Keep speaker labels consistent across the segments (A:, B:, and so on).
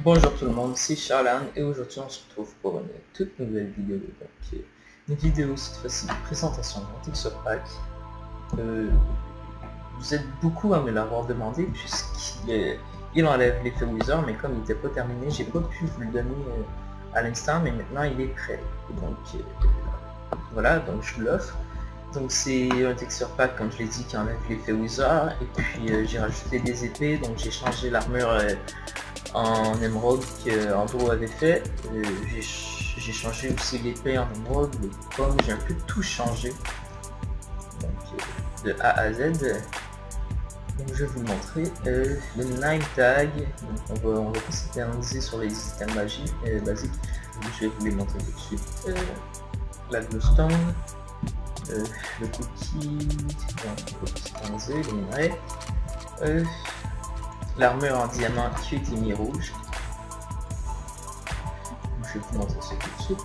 A: Bonjour tout le monde, c'est Charlan et aujourd'hui on se retrouve pour une toute nouvelle vidéo. Donc, une vidéo cette fois-ci de présentation d'un texture pack. Vous êtes beaucoup à me l'avoir demandé puisqu'il enlève l'effet Wither, mais comme il n'était pas terminé, j'ai pas pu vous le donner à l'instant, mais maintenant il est prêt. Donc voilà, donc je vous l'offre. Donc c'est un texture pack, comme je l'ai dit, qui enlève l'effet Wither, et puis j'ai rajouté des épées, donc j'ai changé l'armure en émeraude qu'Andrew avait fait. J'ai changé aussi l'épée en émeraude, les pommes, j'ai un peu tout changé. Donc de A à Z. Donc je vais vous montrer le Nine Tag. Donc on va pas s'éterniser sur les items basiques. Je vais vous les montrer tout de suite. La glowstone, le cookie, on va s'éterniser, les minerais. L'armure en diamant qui a été mis rouge. Je vais vous montrer ça tout de suite.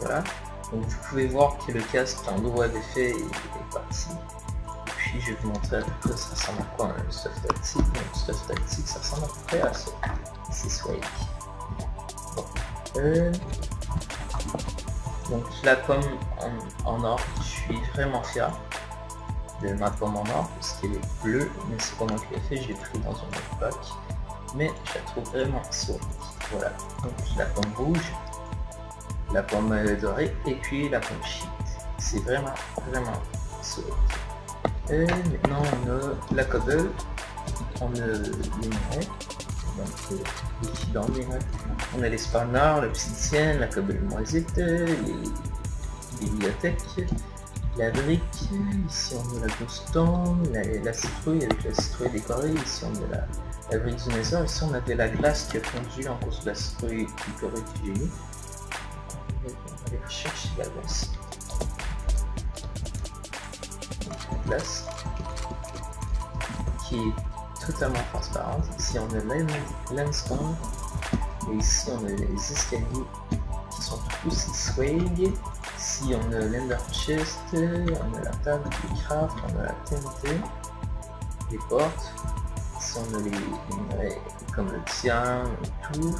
A: Voilà. Donc vous pouvez voir que le casque qu'Andrew avait fait est parti. Et puis je vais vous montrer à peu près ça ressemble à quoi un stuff tactique. Donc stuff tactique ça ressemble à peu près à ça. C'est swag. Bon. Donc la pomme en or, je suis vraiment fier de ma pomme en or parce qu'elle est bleue, mais c'est pas moi qui l'ai fait, je l'ai pris dans un autre pack, mais je la trouve vraiment solide. Voilà, donc la pomme rouge, la pomme dorée et puis la pomme shit. C'est vraiment solide. Maintenant on a la cobble, on a les minerais, donc les filons minerais, on a les spawners, l'obsidienne, la cobble moisite, les bibliothèques, la brique, ici on a la glowstone, la citrouille avec la citrouille décorée, ici on a la brique du nether, ici on avait la glace qui a fondu en cause de la citrouille décorée que j'ai mis. On va aller chercher la glace. La glace qui est totalement transparente. Ici on a l'limestone et ici on a les escaliers qui sont tout aussi swag. Ici on a l'ender chest, on a la table de craft, on a la TNT, les portes, ici on a les minerais comme le diamant et tout,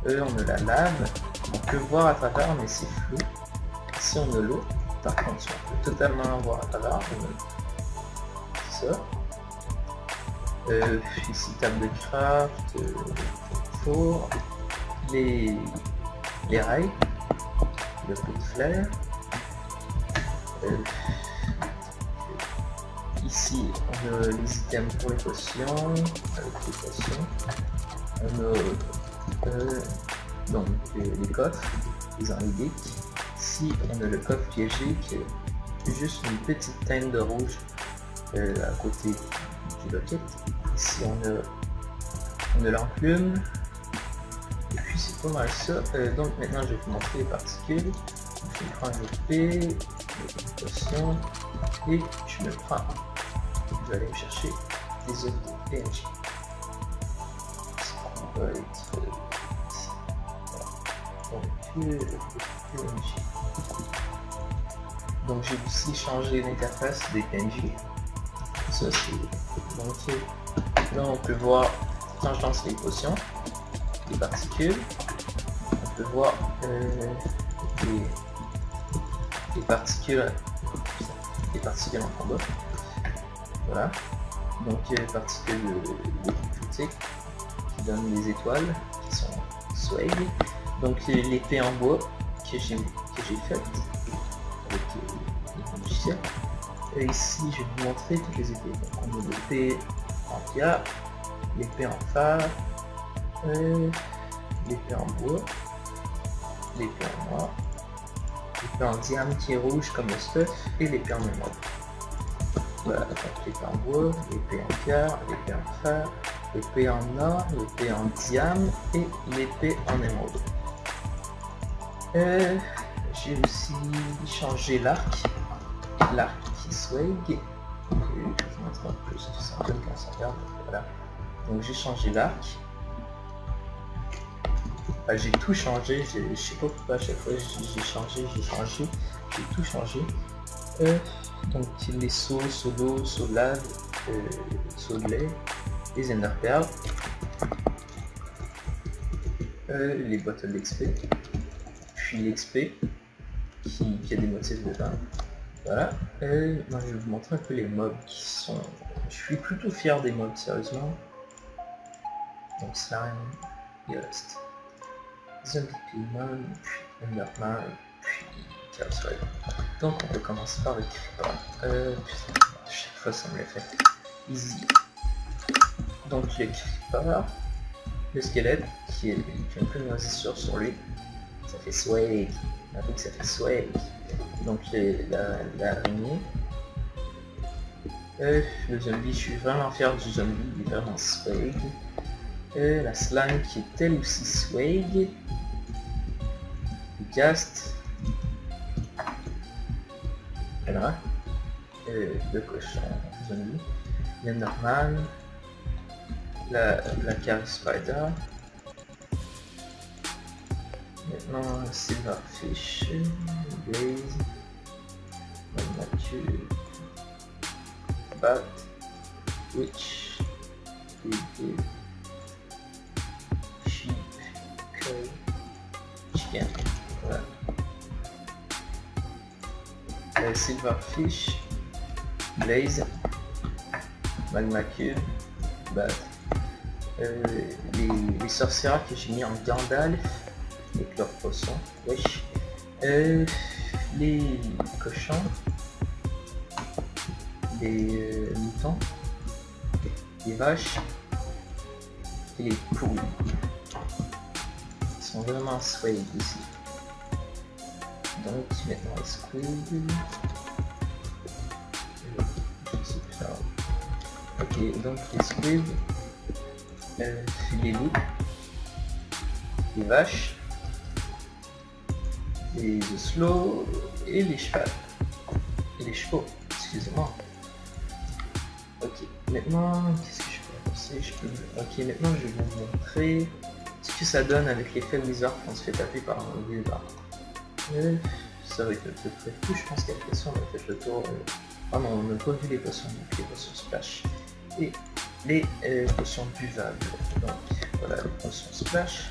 A: on a la lave, on peut voir à travers mais c'est flou. Ici on a l'eau, par contre on peut totalement voir à travers, c'est ça. Ici table de craft, four, les rails, le pot de flair. Ici on a les items pour les potions, avec les potions. On a donc les coffres, les enlebiques. Ici on a le coffre piégé qui est juste une petite teinte de rouge à côté du locket. Ici on a l'enclume. Et puis c'est pas mal ça. Donc maintenant je vais vous montrer les particules. Je me prends une épée, une potion, et je me prends. Je vais aller me chercher des œufs de PNJ. On va aller ici. Voilà. Donc PNJ. Donc j'ai aussi changé l'interface des PNJ. Ça c'est donc là on peut voir quand je lance les potions, les particules, on peut voir les particules en combat. Voilà, donc les particules de critique qui donnent les étoiles qui sont swag. Donc l'épée en bois que j'ai faite avec les logiciels. Et ici je vais vous montrer toutes les épées. Donc on a l'épée en pierre, l'épée en fer, l'épée en bois, l'épée en noir, l'épée en diamant qui est rouge comme le stuff, et l'épée en émeraude. Voilà, donc l'épée en bois, l'épée en pierre, l'épée en fer, l'épée en or, l'épée en diamant et l'épée en émeraude. J'ai aussi changé l'arc qui swag. Je vais vous montrer un peu ce que ça donne quand ça regarde. Voilà. Donc j'ai changé l'arc. J'ai tout changé, je sais pas pourquoi à chaque fois j'ai tout changé. Donc les sauts, sauts d'eau, sauts de lave, sauts de lait, les ender perles. les bottles d'XP, puis l'XP qui a des motifs dedans. Voilà, moi je vais vous montrer un peu les mobs qui sont... Je suis plutôt fier des mobs, sérieusement. Donc Slime, Yost, Zombie Pigman, puis Enderman, puis Chaos Rider. Donc on peut commencer par le Creeper. Putain, à chaque fois ça me l'a fait. Easy. Donc le Creeper, le squelette qui a un peu de moisissure sur lui. Ça fait swag. Avec que ça fait swag. Donc l'araignée. Le zombie, je suis vraiment fier du zombie, il est vraiment swag. La slime qui est elle aussi swag. Le ghast. Voilà. Le cochon zombie. L'enderman. La Chaos Spider. Maintenant Silverfish, Blaze, Mathieu, Bat, Witch, Sheep, Curry, Chicken. Voilà. Silverfish, Blaze, Magma Cube, Bat. Les sorcières que j'ai mis en Gandalf avec leurs poissons, wesh. Les cochons, les moutons, les vaches et les poules. Ils sont vraiment swag ici. Donc maintenant les squid. Ok, donc les squid, les loups, les vaches, les slow et les chevaux. Et les chevaux, excusez-moi. Ok, maintenant, qu'est-ce que je peux passer? Ok, maintenant je vais vous montrer ce que ça donne avec l'effet Wizard quand on se fait taper par un Wizard. Ça va être à peu près tout, je pense qu'à la question on a fait le tour. Ah non, on n'a pas vu les potions, donc les potions splash. Et les potions buvables. Donc voilà, les potions splash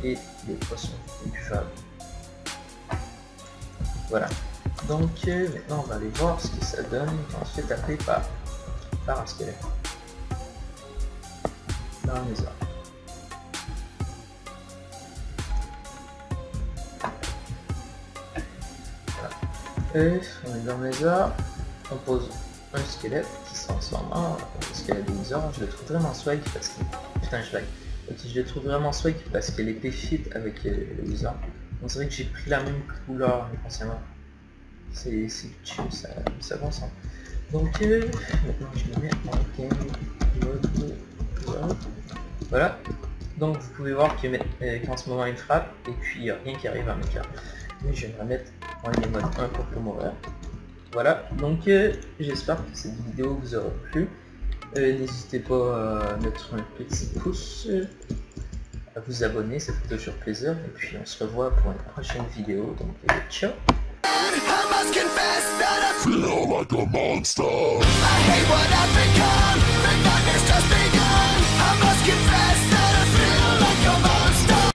A: et les potions buvables. Voilà. Donc maintenant on va aller voir ce que ça donne quand on se fait taper par un squelette. Dans les arbres. Voilà. On est dans les arbres, on pose un squelette qui se transforme en squelette de Wizard. Je le trouve vraiment swag parce que... Putain je lag. Ok, je le trouve vraiment swag parce que l'épée fit avec le Wizard. On dirait que j'ai pris la même couleur inconsciemment. C'est chill, ça va ensemble. Donc maintenant je me mets en game mode. Voilà. Donc vous pouvez voir qu'en ce moment il frappe et puis il n'y a rien qui arrive à mes cartes. Mais je vais me remettre en game mode 1 pour plus mourir. Voilà, donc j'espère que cette vidéo vous aura plu. N'hésitez pas à mettre un petit pouce, à vous abonner, ça fait toujours plaisir. Et puis on se revoit pour une prochaine vidéo. Donc ciao.
B: I must confess that I feel like a monster. I hate what I've become. The nightmare's just begun. I must confess.